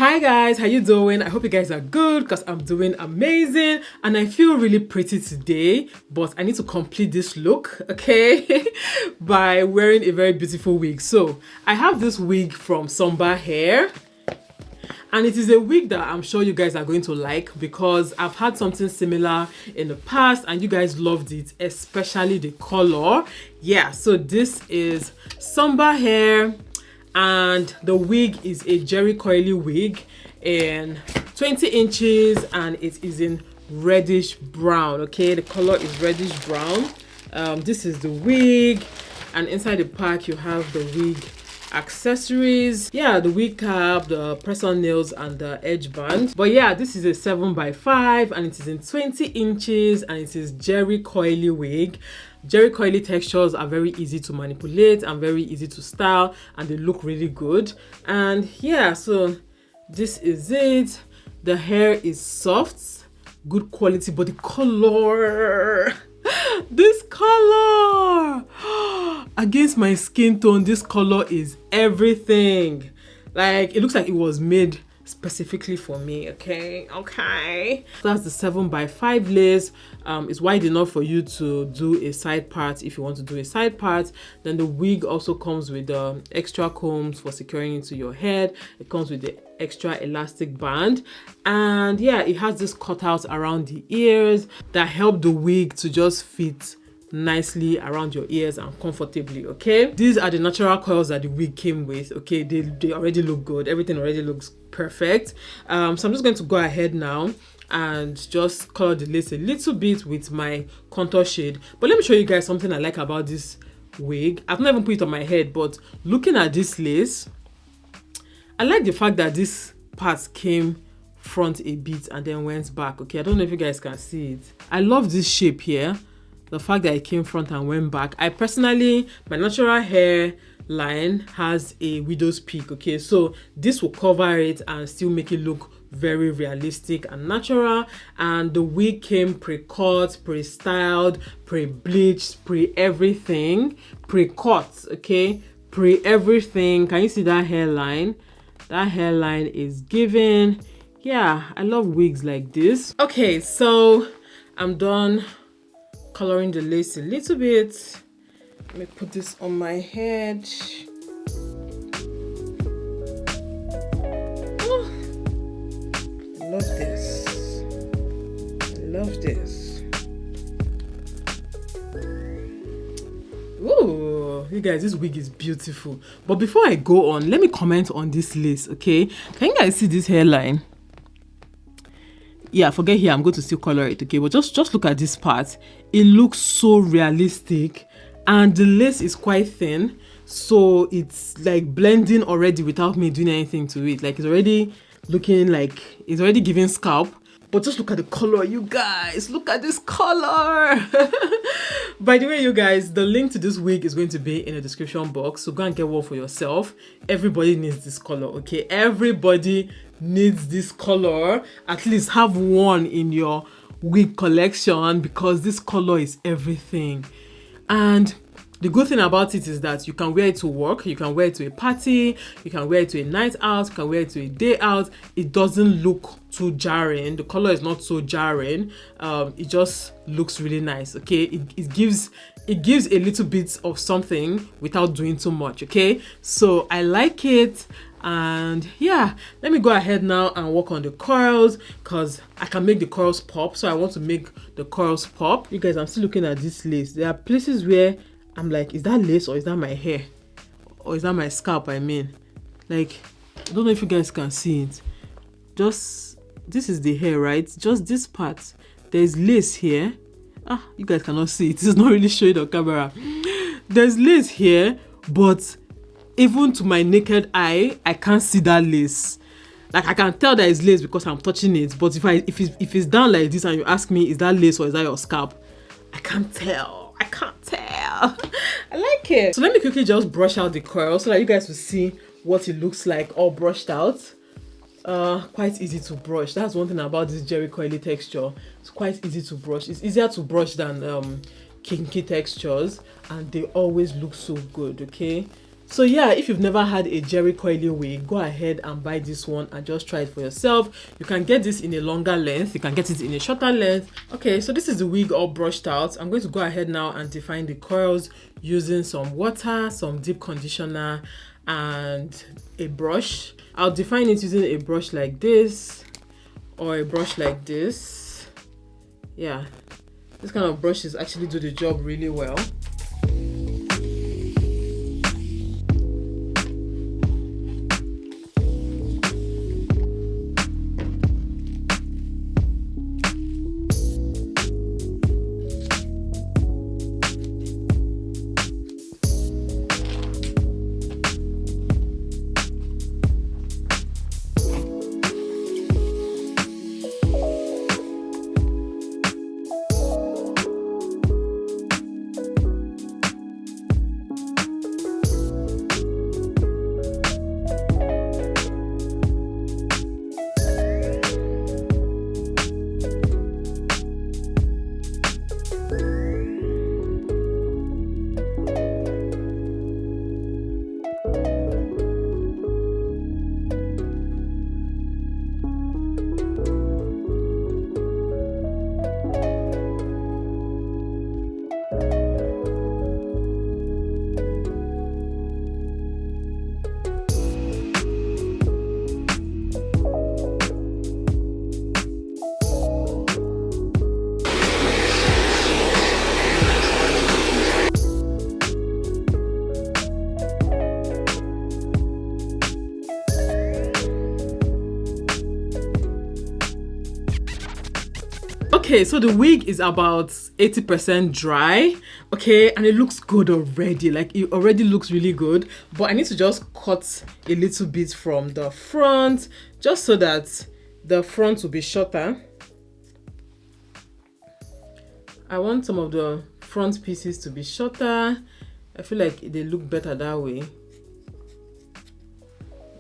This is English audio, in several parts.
Hi guys, how you doing? I hope you guys are good because I'm doing amazing and I feel really pretty today, but I need to complete this look, okay, by wearing a very beautiful wig. So I have this wig from Sunber Hair. And it is a wig that I'm sure you guys are going to like because I've had something similar in the past and you guys loved it, especially the color. Yeah, so this is Sunber Hair and the wig is a Jerry coily wig in 20 inches and it is in reddish brown. Okay, the color is reddish brown. This is the wig, and inside the pack you have the wig accessories, yeah, the wig cap, the press-on nails and the edge band. But yeah, this is a 7x5 and it is in 20 inches and it is Jerry coily wig. Jerry coily textures are very easy to manipulate and very easy to style and they look really good. And yeah, so this is it. The hair is soft, good quality, but the color, this color against my skin tone, this color is everything. Like, it looks like it was made specifically for me. Okay, that's the 7x5 lace. It's wide enough for you to do a side part if you want to do a side part. Then the wig also comes with extra combs for securing into your head. It comes with the extra elastic band, and yeah, it has this cutout around the ears that help the wig to just fit nicely around your ears and comfortably. Okay, these are the natural coils that the wig came with. Okay, they already look good, everything already looks perfect. So I'm just going to go ahead now and just color the lace a little bit with my contour shade. But let me show you guys something I like about this wig. I've not even put it on my head, but looking at this lace, I like the fact that this part came front a bit and then went back. Okay, I don't know if you guys can see it. I love this shape here, the fact that it came front and went back. I personally, my natural hair line has a widow's peak. Okay, so this will cover it and still make it look very realistic and natural. And the wig came pre-cut, pre-styled, pre-bleached, pre-everything, pre-cut. Okay, pre-everything. Can you see that hairline? That hairline is giving. Yeah, I love wigs like this. Okay, so I'm done coloring the lace a little bit. Let me put this on my head. Oh, I love this. I love this. Ooh, you guys, this wig is beautiful. But before I go on, let me comment on this lace, okay? Can you guys see this hairline? Yeah, forget here, I'm going to still color it, okay? But just look at this part. It looks so realistic and the lace is quite thin, so it's like blending already without me doing anything to it. Like, it's already looking like it's already giving scalp. But just look at the color, you guys. Look at this color. By the way, you guys, the link to this wig is going to be in the description box, so go and get one for yourself. Everybody needs this color, okay? Everybody needs this color. At least have one in your wig collection because this color is everything. And the good thing about it is that you can wear it to work, you can wear it to a party, you can wear it to a night out, you can wear it to a day out. It doesn't look too jarring. The color is not so jarring. It just looks really nice. Okay, it gives a little bit of something without doing too much. Okay, so I like it. And yeah, let me go ahead now and work on the curls because I can make the curls pop. So I want to make the curls pop. You guys, I'm still looking at this lace. There are places where I'm like, is that lace or is that my hair? Or is that my scalp, I mean? Like, I don't know if you guys can see it. Just, this is the hair, right? Just this part. There's lace here. Ah, you guys cannot see it. It's not really showing on camera. There's lace here, but even to my naked eye, I can't see that lace. Like, I can tell that it's lace because I'm touching it. But if it's down like this and you ask me, is that lace or is that your scalp? I can't tell. I can't tell. I like it. So let me quickly just brush out the curl so that you guys will see what it looks like all brushed out. Quite easy to brush. That's one thing about this Jerry coily texture. It's quite easy to brush. It's easier to brush than kinky textures, and they always look so good. Okay, So yeah, if you've never had a Jerry coily wig, go ahead and buy this one and just try it for yourself. You can get this in a longer length, you can get it in a shorter length. Okay, so this is the wig all brushed out. I'm going to go ahead now and define the coils using some water, some deep conditioner, and a brush. I'll define it using a brush like this or a brush like this. Yeah, this kind of brushes actually do the job really well. Okay, so the wig is about 80% dry, okay, and it looks good already. Like, it already looks really good, but I need to just cut a little bit from the front just so that the front will be shorter. I want some of the front pieces to be shorter. I feel like they look better that way.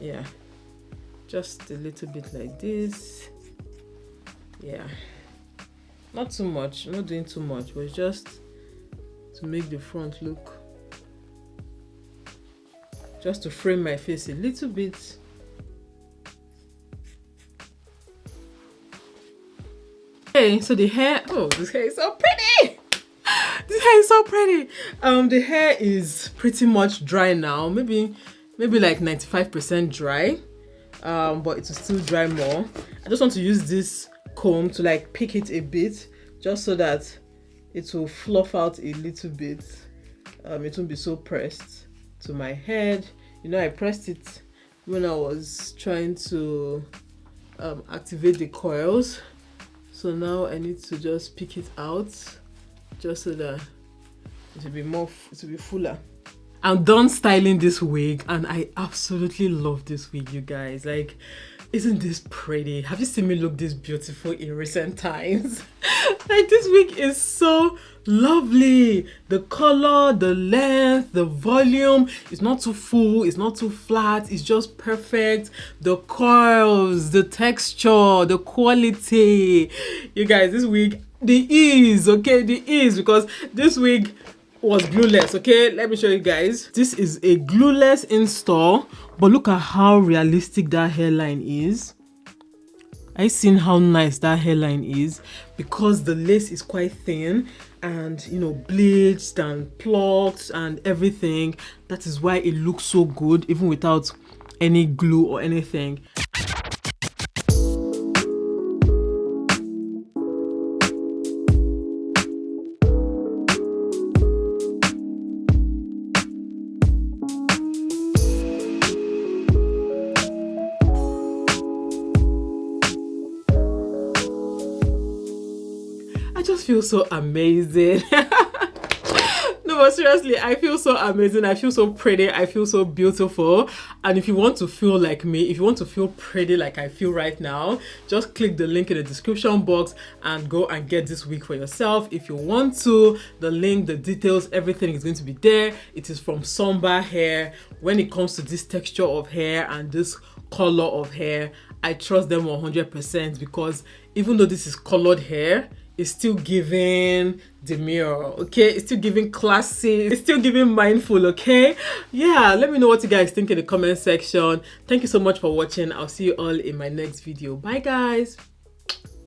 Yeah, just a little bit like this. Yeah, not too much, I'm not doing too much, but just to make the front look, just to frame my face a little bit. Okay, so the hair, oh, this hair is so pretty. This hair is so pretty. The hair is pretty much dry now, maybe like 95% dry, but it will still dry more. I just want to use this comb to like pick it a bit, just so that it will fluff out a little bit. It won't be so pressed to my head. You know, I pressed it when I was trying to activate the coils, so now I need to just pick it out just so that it will be more, it will be fuller. I'm done styling this wig and I absolutely love this wig, you guys. Like, isn't this pretty? Have you seen me look this beautiful in recent times? Like, this wig is so lovely. The color, the length, the volume, it's not too full, it's not too flat, it's just perfect. The coils, the texture, the quality. You guys, this wig, the ease, okay, the ease, because this wig was glueless. Okay, let me show you guys. This is a glueless install, but look at how realistic that hairline is. I seen how nice that hairline is, because the lace is quite thin and, you know, bleached and plucked and everything. That is why it looks so good even without any glue or anything. I just feel so amazing. No, but seriously, I feel so amazing. I feel so pretty. I feel so beautiful. And if you want to feel like me, if you want to feel pretty like I feel right now, just click the link in the description box and go and get this wig for yourself. If you want to, the link, the details, everything is going to be there. It is from Sunber Hair. When it comes to this texture of hair and this color of hair, I trust them 100%, because even though this is colored hair, it's still giving demure, okay? It's still giving classy, it's still giving mindful, okay? Yeah, let me know what you guys think in the comment section. Thank you so much for watching. I'll see you all in my next video. Bye guys.